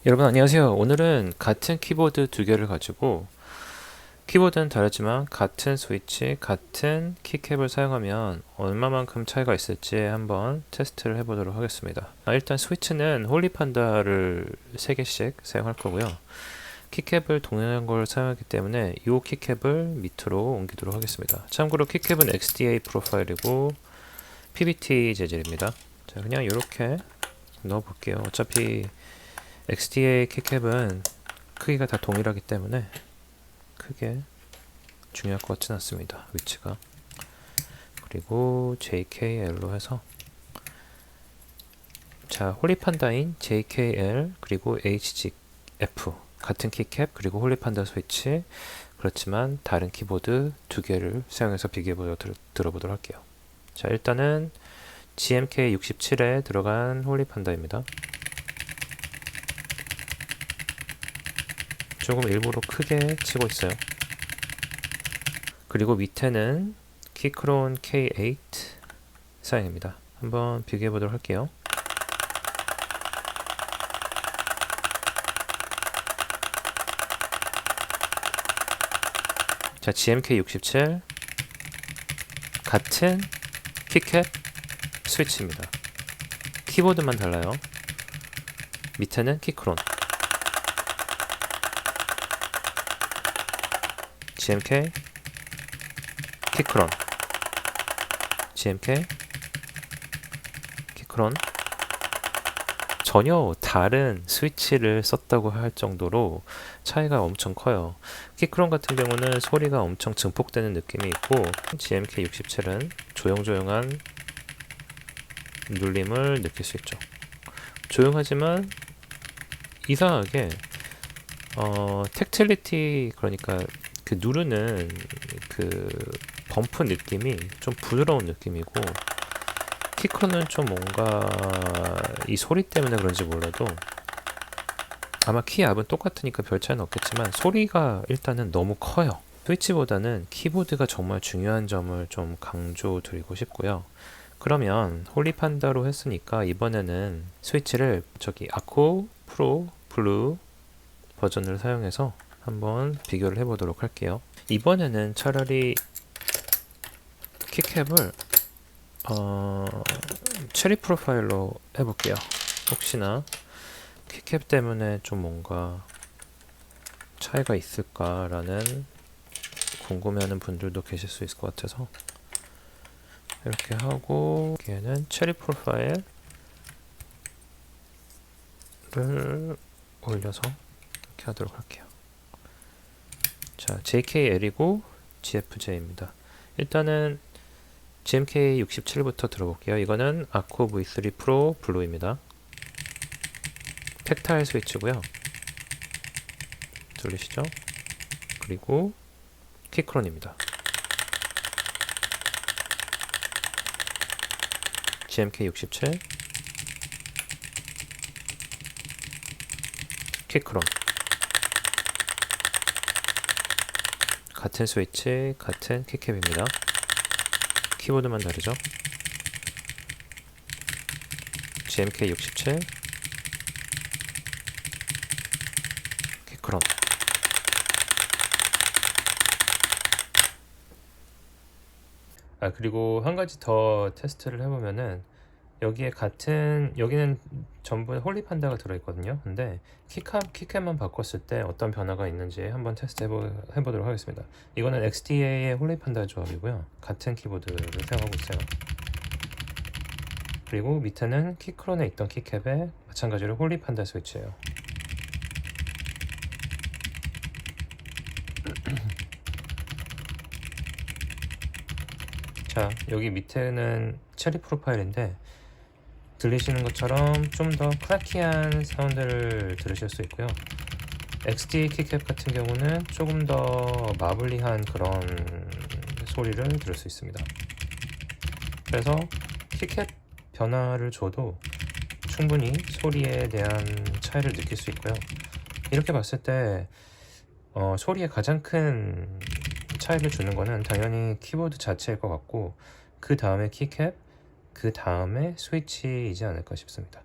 여러분 안녕하세요. 오늘은 같은 키보드 두 개를 가지고 키보드는 다르지만 같은 스위치, 같은 키캡을 사용하면 얼마만큼 차이가 있을지 한번 테스트를 해보도록 하겠습니다. 일단 스위치는 홀리판다를 3개씩 사용할 거고요. 키캡을 동일한 걸 사용하기 때문에 이 키캡을 밑으로 옮기도록 하겠습니다. 참고로 키캡은 XDA 프로파일이고 PBT 재질입니다. 자, 그냥 이렇게 넣어 볼게요. 어차피 XDA 키캡은 크기가 다 동일하기 때문에 크게 중요할 것 같지는 않습니다. 위치가. 그리고 JKL로 해서 자, 홀리판다인 JKL 그리고 HGF 같은 키캡 그리고 홀리판다 스위치, 그렇지만 다른 키보드 두 개를 사용해서 비교해 들어보도록 할게요. 자, 일단은 GMK67에 들어간 홀리판다입니다. 조금 일부러 크게 치고 있어요. 그리고 밑에는 키크론 K8 사양입니다. 한번 비교해 보도록 할게요. 자, GMK67 같은 키캡 스위치입니다. 키보드만 달라요. 밑에는 키크론 GMK 키크론 GMK 키크론 전혀 다른 스위치를 썼다고 할 정도로 차이가 엄청 커요. 키크론 같은 경우는 소리가 엄청 증폭되는 느낌이 있고 GMK67은 조용조용한 눌림을 느낄 수 있죠. 조용하지만 이상하게 텍틸리티, 그러니까 그 누르는 그 범프 느낌이 좀 부드러운 느낌이고, 키크론은 좀 뭔가 이 소리 때문에 그런지 몰라도 아마 키 압은 똑같으니까 별 차이는 없겠지만 소리가 일단은 너무 커요. 스위치보다는 키보드가 정말 중요한 점을 좀 강조드리고 싶고요. 그러면 홀리판다로 했으니까 이번에는 스위치를 아코 프로 블루 버전을 사용해서 한번 비교를 해보도록 할게요. 이번에는 차라리 키캡을 체리 프로파일로 해볼게요. 혹시나 키캡 때문에 좀 뭔가 차이가 있을까라는 궁금해하는 분들도 계실 수 있을 것 같아서 이렇게 하고, 여기에는 체리 프로파일을 올려서 이렇게 하도록 할게요. 자, JKL이고 GFJ입니다. 일단은 GMK67부터 들어볼게요. 이거는 아코 V3 프로 블루입니다. 텍타일 스위치고요. 들리시죠? 그리고 키크론입니다. GMK67 키크론 같은 스위치, 같은 키캡입니다. 키보드만 다르죠? GMK67 키크론. 그리고 한 가지 더 테스트를 해보면은 여기는 전부 홀리판다가 들어있거든요. 근데 키캡만 바꿨을 때 어떤 변화가 있는지 한번 테스트 해보도록 하겠습니다. 이거는 XDA의 홀리판다 조합이고요. 같은 키보드를 사용하고 있어요. 그리고 밑에는 키크론에 있던 키캡에 마찬가지로 홀리판다 스위치예요. 자, 여기 밑에는 체리 프로파일인데 들리시는 것처럼 좀 더 크래키한 사운드를 들으실 수 있고요. XD 키캡 같은 경우는 조금 더 마블리한 그런 소리를 들을 수 있습니다. 그래서 키캡 변화를 줘도 충분히 소리에 대한 차이를 느낄 수 있고요. 이렇게 봤을 때 소리에 가장 큰 차이를 주는 거는 당연히 키보드 자체일 것 같고, 그 다음에 키캡, 그 다음에 스위치이지 않을까 싶습니다.